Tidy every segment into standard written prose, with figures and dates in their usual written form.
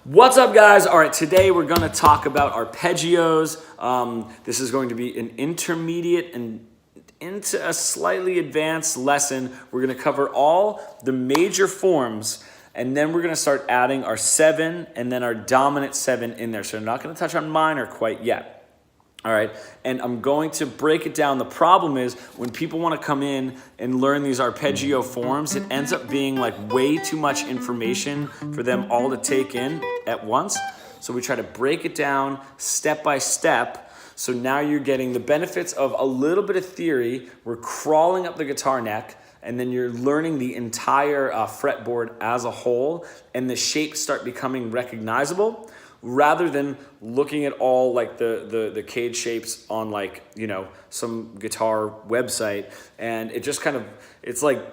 What's up, guys? All right, today we're going to talk about arpeggios. This is going to be an intermediate and into a slightly advanced lesson. We're going to cover all the major forms, and then we're going to start adding our 7 and then our dominant 7 in there. So I'm not going to touch on minor quite yet. All right, and I'm going to break it down. The problem is when people want to come in and learn these arpeggio forms, it ends up being like way too much information for them all to take in at once. So we try to break it down step by step. So now you're getting the benefits of a little bit of theory. We're crawling up the guitar neck, and then you're learning the entire fretboard as a whole, and the shapes start becoming recognizable, rather than looking at all like the cage shapes on, like, you know, some guitar website. And it just kind of, it's like,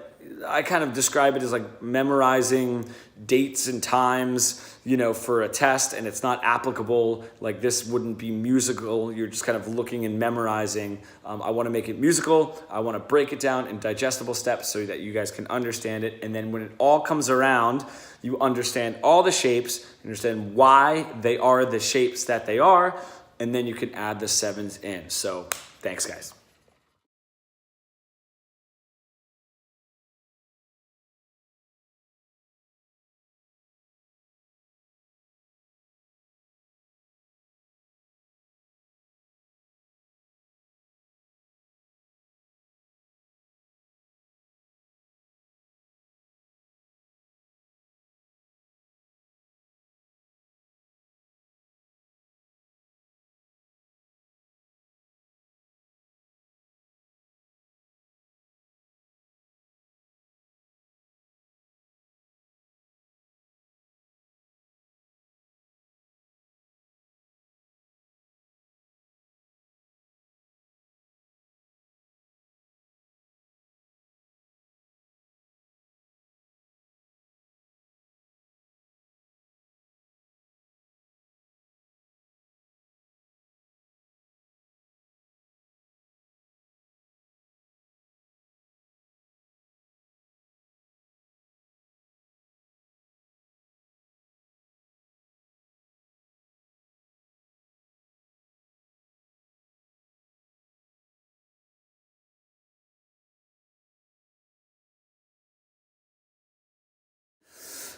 I kind of describe it as like memorizing dates and times, you know, for a test, and it's not applicable. Like, this wouldn't be musical. You're just kind of looking and memorizing. I want to make it musical. I want to break it down in digestible steps so that you guys can understand it. And then when it all comes around, you understand all the shapes, understand why they are the shapes that they are, and then you can add the 7s in. So thanks, guys.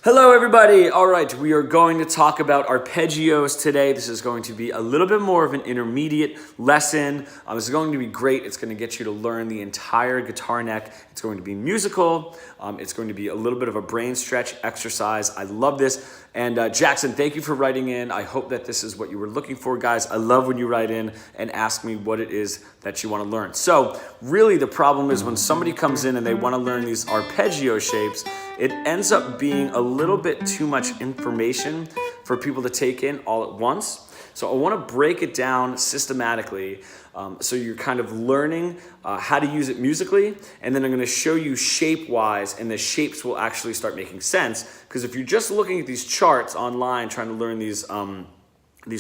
Hello, everybody. All right, we are going to talk about arpeggios today. This is going to be a little bit more of an intermediate lesson. This is going to be great. It's going to get you to learn the entire guitar neck. It's going to be musical. It's going to be a little bit of a brain stretch exercise. I love this. And Jackson, thank you for writing in. I hope that this is what you were looking for, guys. I love when you write in and ask me what it is that you want to learn. So really, the problem is when somebody comes in and they want to learn these arpeggio shapes, it ends up being a little bit too much information for people to take in all at once. So I want to break it down systematically, so you're kind of learning how to use it musically, and then I'm going to show you shape-wise, and the shapes will actually start making sense. Because if you're just looking at these charts online trying to learn these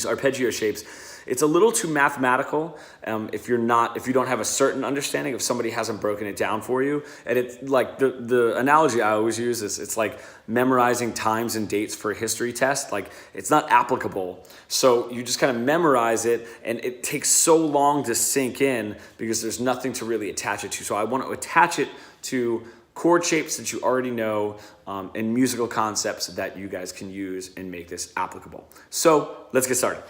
arpeggio shapes, it's a little too mathematical if you don't have a certain understanding, if somebody hasn't broken it down for you. And it's like the analogy I always use is it's like memorizing times and dates for a history test. Like, it's not applicable. So you just kind of memorize it, and it takes so long to sink in because there's nothing to really attach it to. So I want to attach it to chord shapes that you already know, and musical concepts that you guys can use and make this applicable. So let's get started.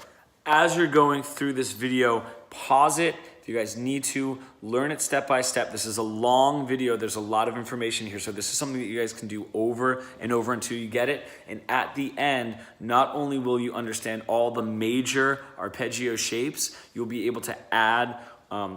As you're going through this video, pause it. If you guys need to, learn it step by step. This is a long video. There's a lot of information here. So this is something that you guys can do over and over until you get it. And at the end, not only will you understand all the major arpeggio shapes, you'll be able to add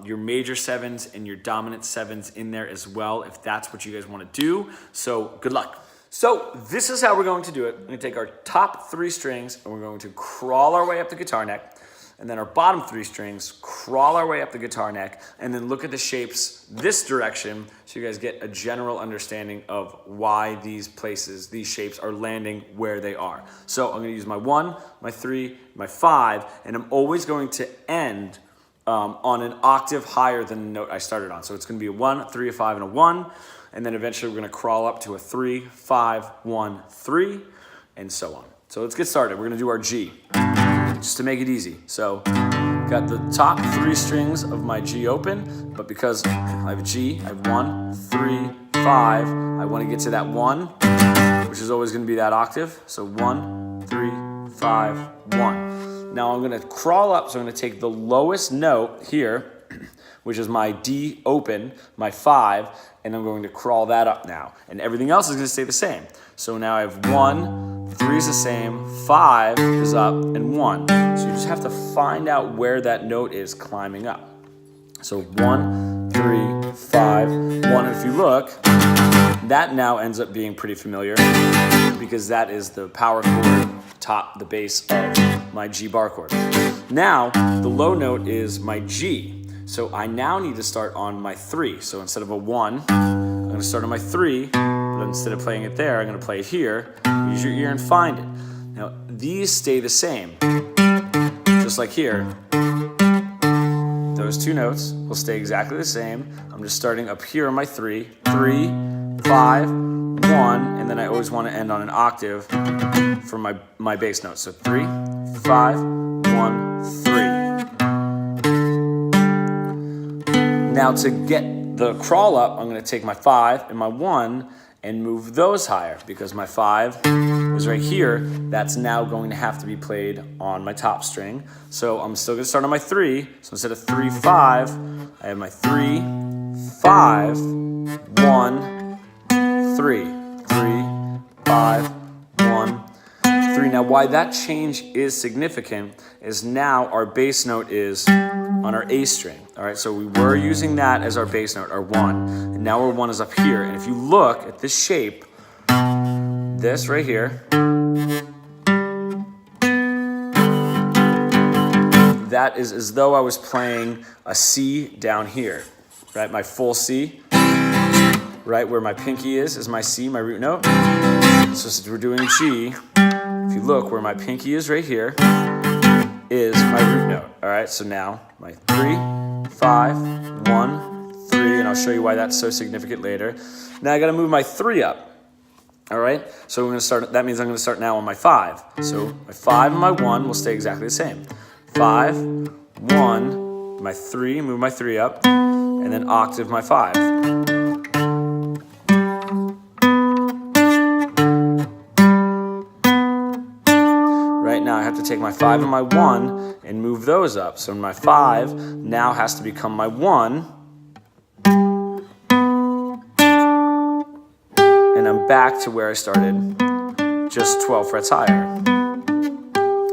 your major 7s and your dominant 7s in there as well, if that's what you guys want to do. So good luck. So this is how we're going to do it. We're going to take our top 3 strings and we're going to crawl our way up the guitar neck, and then our bottom 3 strings, crawl our way up the guitar neck, and then look at the shapes this direction so you guys get a general understanding of why these shapes are landing where they are. So I'm going to use my 1, my 3, my 5, and I'm always going to end on an octave higher than the note I started on. So it's going to be a 1, a 3, a 5, and a 1. And then eventually we're going to crawl up to a 3, 5, 1, 3, and so on. So let's get started. We're gonna do our G, just to make it easy. So got the top 3 strings of my G open, but because I have a G, I have 1, 3, 5. I wanna get to that 1, which is always gonna be that octave. So 1, 3, 5, 1. Now I'm gonna crawl up, so I'm gonna take the lowest note here, which is my D open, my 5, and I'm going to crawl that up now. And everything else is gonna stay the same. So now I have 1, 3 is the same, 5 is up, and 1. So you just have to find out where that note is climbing up. So 1, 3, 5, 1. And if you look, that now ends up being pretty familiar because that is the power chord, the base of my G bar chord. Now, the low note is my G. So I now need to start on my 3. So instead of a 1, I'm gonna start on my 3, but instead of playing it there, I'm gonna play it here. Use your ear and find it. Now, these stay the same. Just like here, those 2 notes will stay exactly the same. I'm just starting up here on my 3, 3, 5, 1, and then I always wanna end on an octave for my bass note. So 3, 5, 1, 3. Now to get the crawl up, I'm gonna take my 5 and my 1 and move those higher because my 5 is right here. That's now going to have to be played on my top string. So I'm still gonna start on my 3. So instead of 3, 5, I have my 3, 5, 1, 3, 3, 5, 1, 3. Now why that change is significant is now our bass note is on our A string. All right, so we were using that as our bass note, our 1, and now our 1 is up here. And if you look at this shape, this right here, that is as though I was playing a C down here, right? My full C, right where my pinky is my C, my root note. So since we're doing G, if you look where my pinky is right here, is my root note. All right, so now my 3, 5, 1, 3, and I'll show you why that's so significant later. Now I gotta move my 3 up. All right, so we're gonna start, that means I'm gonna start now on my 5. So my 5 and my 1 will stay exactly the same. 5, 1, my 3, move my 3 up, and then octave my 5. Right now I have to take my 5 and my 1 and move those up. So my 5 now has to become my 1. And I'm back to where I started, just 12 frets higher.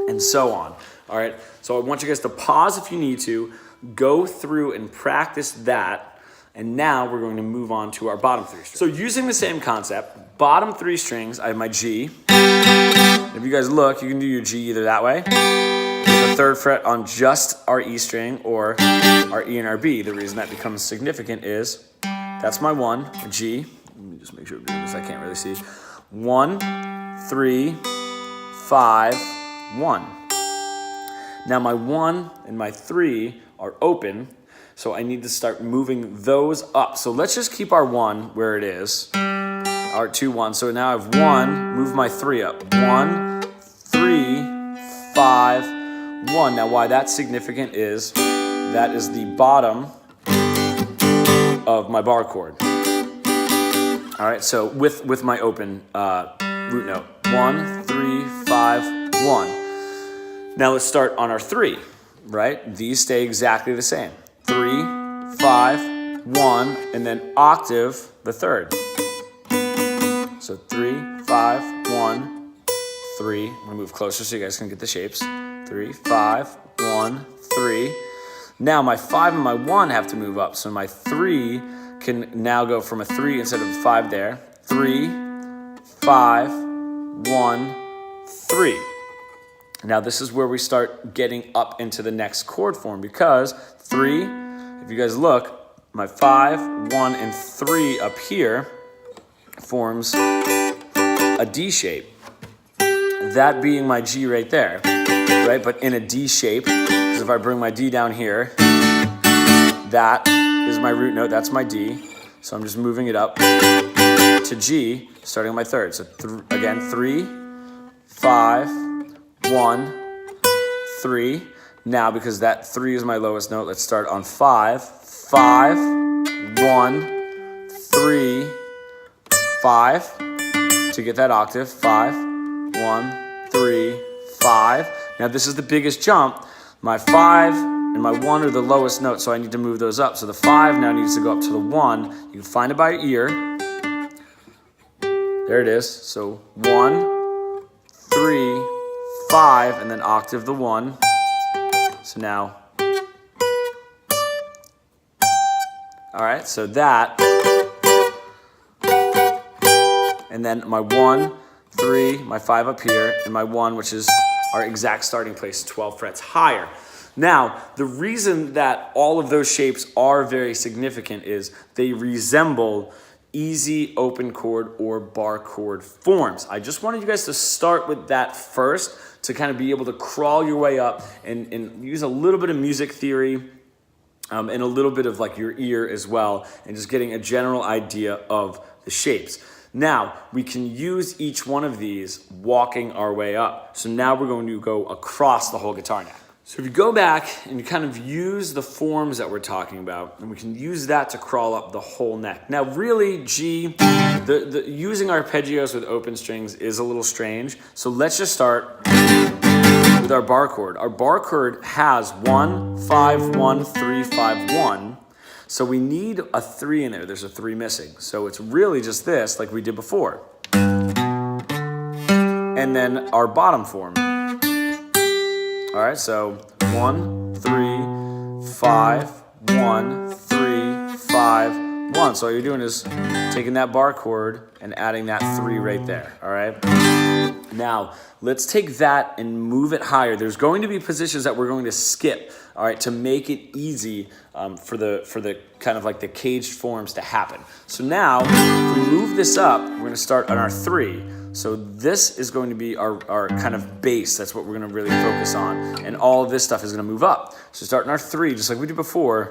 And so on. All right, so I want you guys to pause if you need to, go through and practice that. And now we're going to move on to our bottom 3 strings. So using the same concept, bottom 3 strings, I have my G. If you guys look, you can do your G either that way, the 3rd fret on just our E string, or our E and our B. The reason that becomes significant is that's my 1, a G. Let me just make sure because I can't really see. 1, 3, 5, 1. Now my 1 and my 3 are open, so I need to start moving those up. So let's just keep our 1 where it is. Our 2, 1. So now I have 1, move my 3 up. 1, 3, 5, 1. Now why that's significant is that is the bottom of my bar chord. All right, so with my open root note. 1, 3, 5, 1. Now let's start on our 3, right? These stay exactly the same. 3, 5, 1, and then octave the 3rd. So 3, 5, 1, 3. I'm gonna move closer so you guys can get the shapes. 3, 5, 1, 3. Now my 5 and my 1 have to move up. So my 3 can now go from a 3 instead of 5 there. 3, 5, 1, 3. Now this is where we start getting up into the next chord form because 3, if you guys look, my 5, 1, and 3 up here forms a D shape. That being my G right there, right? But in a D shape, because if I bring my D down here, that is my root note, that's my D. So I'm just moving it up to G, starting on my 3rd. So again, 3, 5, 1, 3. Now, because that 3 is my lowest note, let's start on 5. 5, 1, 3, 5. To get that octave, 5, 1, 3, 5. Now this is the biggest jump. My 5 and my 1 are the lowest notes, so I need to move those up. So the 5 now needs to go up to the 1. You can find it by ear. There it is. So 1, 3, 5, and then octave the 1. So now, all right, so that, and then my 1, 3, my 5 up here, and my 1, which is our exact starting place, 12 frets higher. Now, the reason that all of those shapes are very significant is they resemble easy open chord or bar chord forms. I just wanted you guys to start with that first to kind of be able to crawl your way up and use a little bit of music theory and a little bit of like your ear as well, and just getting a general idea of the shapes. Now, we can use each one of these walking our way up. So now we're going to go across the whole guitar neck. So if you go back and you kind of use the forms that we're talking about, and we can use that to crawl up the whole neck. Now, really, G, using arpeggios with open strings is a little strange. So let's just start with our bar chord. Our bar chord has 1, 5, 1, 3, 5, 1. So we need a 3 in there. There's a 3 missing. So it's really just this, like we did before. And then our bottom form. All right, so 1, 3, 5, 1, 3, 5, 1. So all you're doing is taking that bar chord and adding that 3 right there, all right? Now, let's take that and move it higher. There's going to be positions that we're going to skip, all right, to make it easy for the kind of like the caged forms to happen. So now, if we move this up, we're going to start on our 3. So this is going to be our kind of base. That's what we're going to really focus on. And all of this stuff is going to move up. So starting our 3, just like we did before.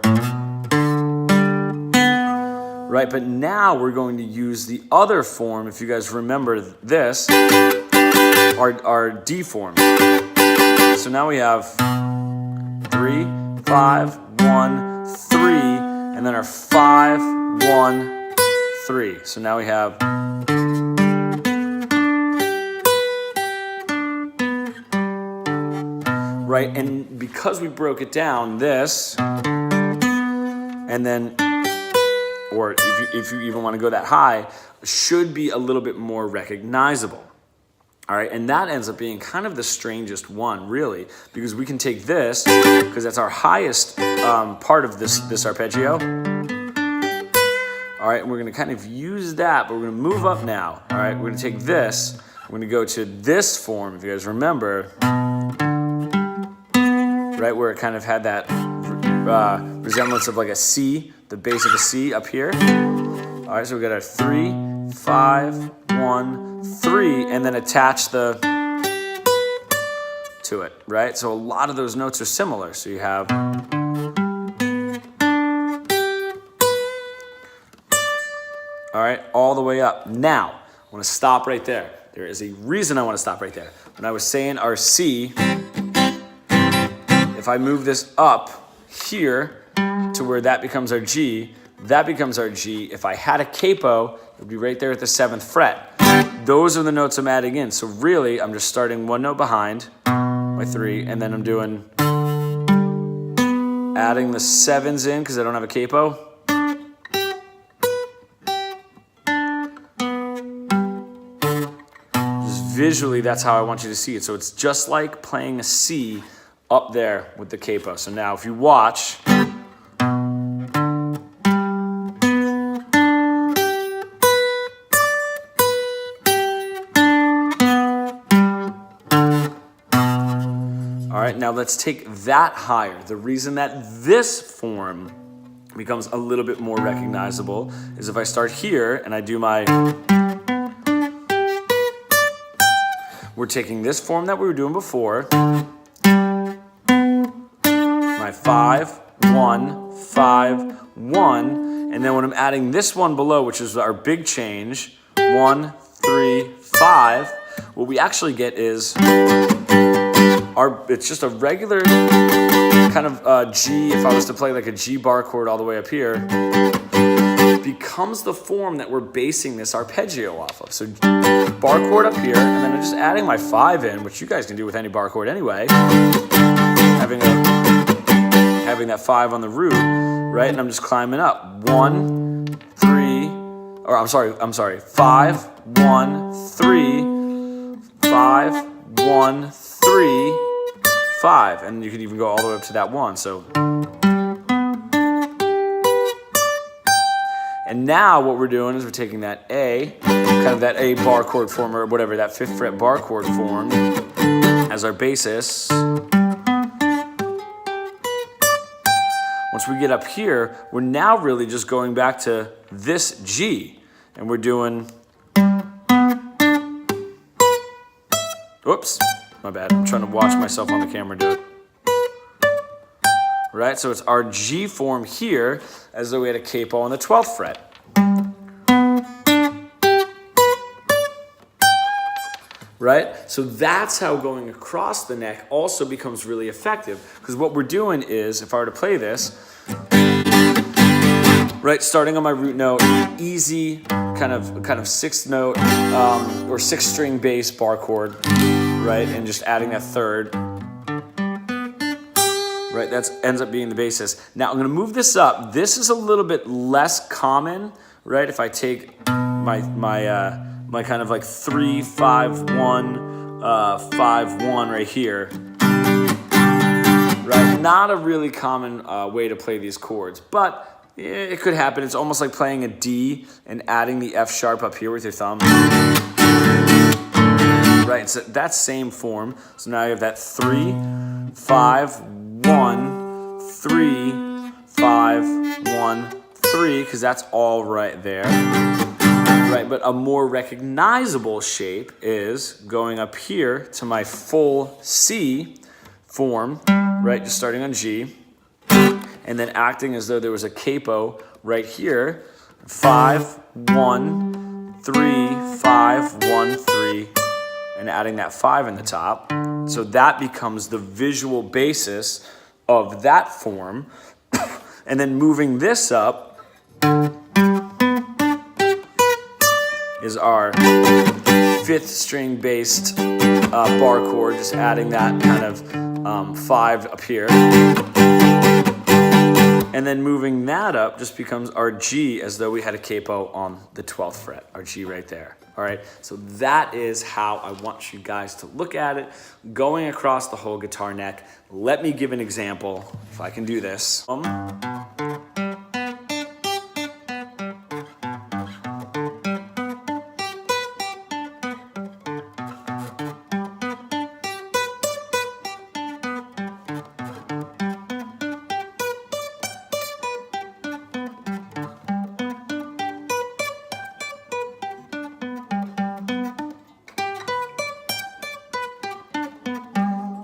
Right, but now we're going to use the other form, if you guys remember this, our D form. So now we have 3, 5, 1, 3, and then our 5, 1, 3. So now we have right, and because we broke it down, this, and then, or if you even want to go that high, should be a little bit more recognizable. All right, and that ends up being kind of the strangest one, really, because we can take this, because that's our highest part of this arpeggio. All right, and we're going to kind of use that, but we're going to move up now. All right, we're going to take this, we're going to go to this form, if you guys remember, right, where it kind of had that resemblance of like a C, the base of a C up here. All right, so we got our 3, 5, 1, 3, and then attach the to it, right? So a lot of those notes are similar. So you have, all right, all the way up. Now, I want to stop right there. There is a reason I want to stop right there. When I was saying our C, if I move this up here to where that becomes our G, that becomes our G. If I had a capo, it would be right there at the 7th fret. Those are the notes I'm adding in. So really, I'm just starting one note behind my 3, and then I'm doing, adding the 7s in because I don't have a capo. Just visually, that's how I want you to see it. So it's just like playing a C up there with the capo. So now if you watch, all right, now let's take that higher. The reason that this form becomes a little bit more recognizable is if I start here and I do my, we're taking this form that we were doing before, my 5, 1, 5, 1, and then when I'm adding this one below, which is our big change, 1, 3, 5, what we actually get is it's just a regular kind of G. If I was to play like a G bar chord all the way up here, becomes the form that we're basing this arpeggio off of. So bar chord up here, and then I'm just adding my 5 in, which you guys can do with any bar chord anyway. Having that 5 on the root, right? And I'm just climbing up. 1, 3, or I'm sorry, 5, 1, 3, 5, 1, 3, 5. And you can even go all the way up to that 1. So, and now what we're doing is we're taking that A, kind of that A bar chord form, or whatever, that 5th fret bar chord form as our basis. Once we get up here, we're now really just going back to this G, and we're doing, oops, my bad, I'm trying to watch myself on the camera do it. Right, so it's our G form here, as though we had a capo on the 12th fret. Right, so that's how going across the neck also becomes really effective, because what we're doing is, if I were to play this, right, starting on my root note, easy kind of 6th note or 6th string bass bar chord, right, and just adding that 3rd. Right, that ends up being the basis. Now I'm going to move this up. This is a little bit less common, right? If I take my kind of like 3, 5, 1, 5, 1 right here, right? Not a really common way to play these chords, but it could happen. It's almost like playing a D and adding the F sharp up here with your thumb. Right, so that same form. So now you have that 3, 5, 1, 3, 5, 1, 3, because that's all right there. Right, but a more recognizable shape is going up here to my full C form, right, just starting on G, and then acting as though there was a capo right here, 5, 1, 3, 5, 1, 3, and adding that 5 in the top. So that becomes the visual basis of that form. And then moving this up is our 5th string based bar chord, just adding that kind of 5 up here. And then moving that up just becomes our G, as though we had a capo on the 12th fret, our G right there. All right, so that is how I want you guys to look at it, going across the whole guitar neck. Let me give an example, if I can do this.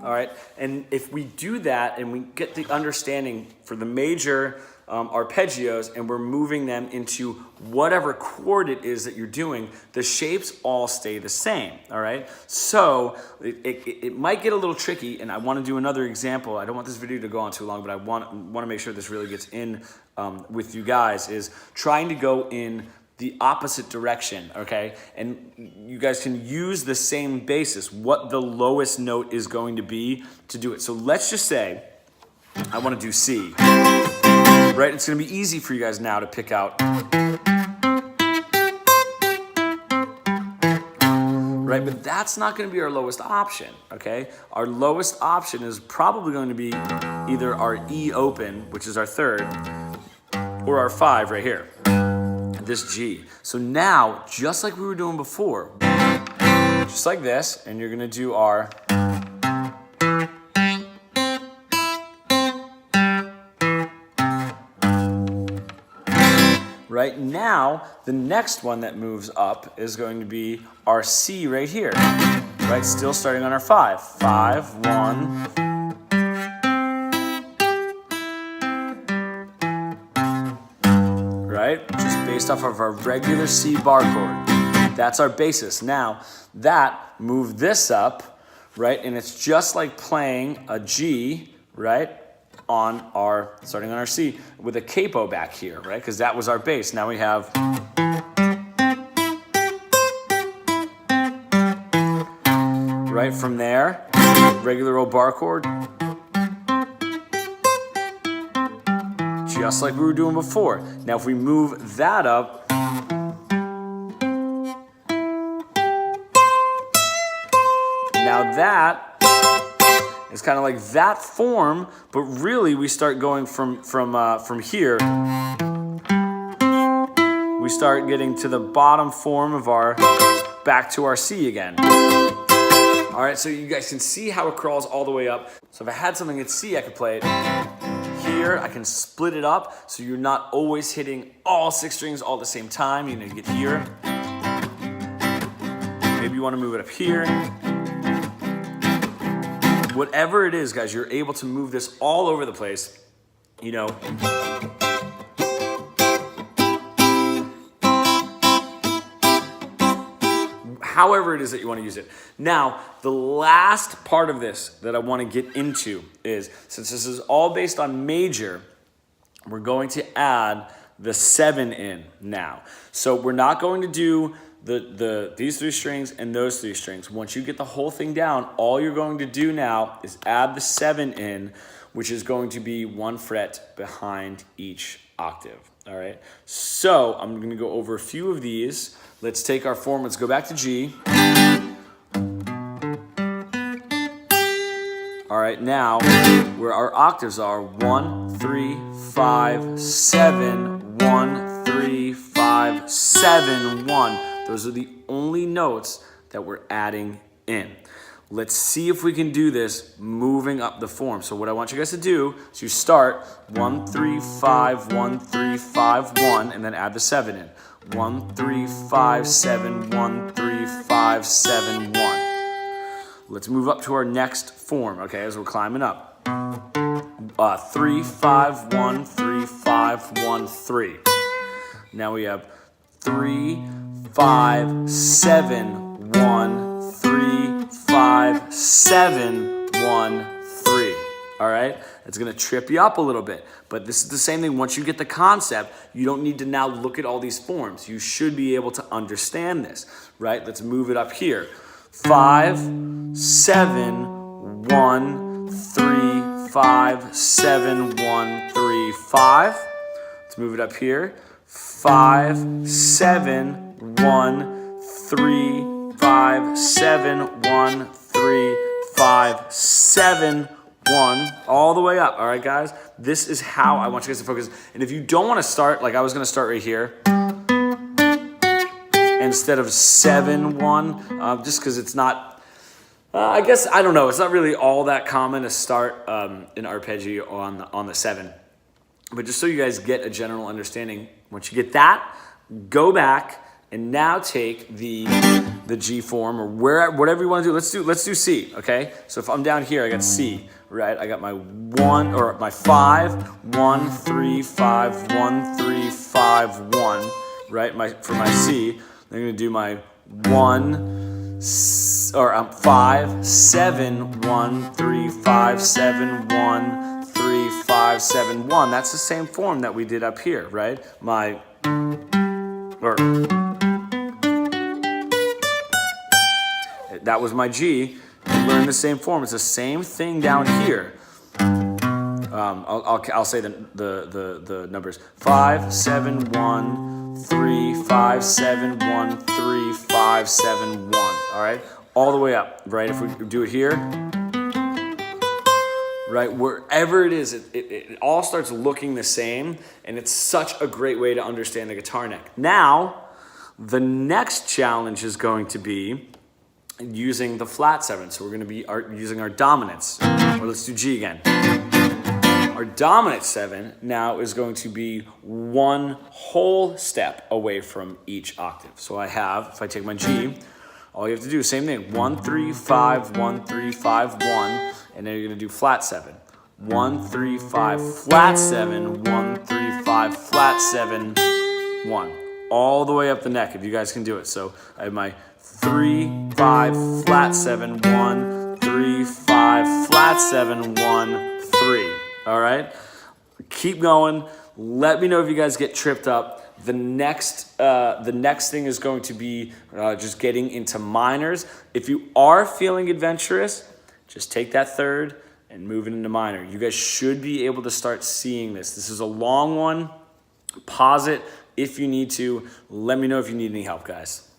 All right, and if we do that and we get the understanding for the major arpeggios and we're moving them into whatever chord it is that you're doing, the shapes all stay the same, all right? So it might get a little tricky, and I want to do another example. I don't want this video to go on too long, but I want to make sure this really gets in with you guys, is trying to go in the opposite direction, okay? And you guys can use the same basis, what the lowest note is going to be to do it. So let's just say I want to do C, right? It's going to be easy for you guys now to pick out, right? But that's not going to be our lowest option, okay? Our lowest option is probably going to be either our E open, which is our 3rd, or our 5 right here, this G. So now, just like we were doing before, just like this, and you're gonna do our right now, the next one that moves up is going to be our C right here, right? Still starting on our 5. 5, 1, right? Just based off of our regular C bar chord. That's our basis. Now, move this up, right? And it's just like playing a G, right? Starting on our C with a capo back here, right? Because that was our bass. Now we have, right from there, regular old bar chord. Just like we were doing before. Now if we move that up, now that is kind of like that form, but really we start going from here. We start getting to the bottom form of back to our C again. All right, so you guys can see how it crawls all the way up. So if I had something at C, I could play it here. I can split it up so you're not always hitting all 6 strings all at the same time. You get here. Maybe you want to move it up here. Whatever it is, guys, you're able to move this all over the place, however it is that you want to use it. Now, the last part of this that I want to get into is, since this is all based on major, we're going to add the 7 in now. So we're not going to do these 3 strings and those 3 strings. Once you get the whole thing down, all you're going to do now is add the 7 in, which is going to be 1 fret behind each octave. All right. So I'm going to go over a few of these. Let's take our form. Let's go back to G. All right. Now, where our octaves are 1, 3, 5, 7, 1, 3, 5, 7, 1. Those are the only notes that we're adding in. Let's see if we can do this moving up the form. So what I want you guys to do is you start 1, 3, 5, 1, 3, 5, 1, and then add the 7 in. 1, 3, 5, 7, 1, 3, 5, 7, 1. Let's move up to our next form, okay, as we're climbing up. 3, 5, 1, 3, 5, 1, 3. Now we have 3, 5, 7, 1, 3, 5, 7, 1, 3. All right? It's going to trip you up a little bit. But this is the same thing. Once you get the concept, you don't need to now look at all these forms. You should be able to understand this, right? Let's move it up here. 5, 7, 1, 3, 5, 7, 1, 3, 5. Let's move it up here. 5, 7, 1, 3, 5, 7, 1, 3, 5, 7, 1, all the way up. All right, guys? This is how I want you guys to focus. And if you don't want to start, like I was going to start right here, instead of 7, 1, just because it's not, I guess, I don't know, it's not really all that common to start an arpeggio on the 7. But just so you guys get a general understanding, once you get that, go back and now take the G form or whatever you want to do. Let's do C, okay? So if I'm down here, I got C, right? I got my 1 or my 5, 1, 3, 5, 1, 3, 5, 1, right? For my C, I'm going to do my 1 or 5, 7, 1, 3, 5, 7, 1, 3, 5, 7, 1. That's the same form that we did up here, right? That was my G. Learn the same form. It's the same thing down here. I'll say the numbers. 5, 7, 1, 3, 5, 7, 1, 3, 5, 7, 1. All right? All the way up, right? If we do it here, right? Wherever it is, it all starts looking the same, and it's such a great way to understand the guitar neck. Now, the next challenge is going to be using the flat 7. So we're going to be using our dominants. Or let's do G again. Our dominant 7 now is going to be 1 whole step away from each octave. So if I take my G, all you have to do is same thing. 1, 3, 5, 1, 3, 5, 1. And then you're going to do flat 7. 1, 3, 5, flat 7, 1, 3, 5, flat 7, 1. all the way up the neck if you guys can do it. So I have my 3, 5, flat 7, 1, 3, 5, flat 7, 1, 3. All right? Keep going. Let me know if you guys get tripped up. The next thing is going to be just getting into minors. If you are feeling adventurous, just take that third and move it into minor. You guys should be able to start seeing this. This is a long one. Pause it if you need to. Let me know if you need any help, guys.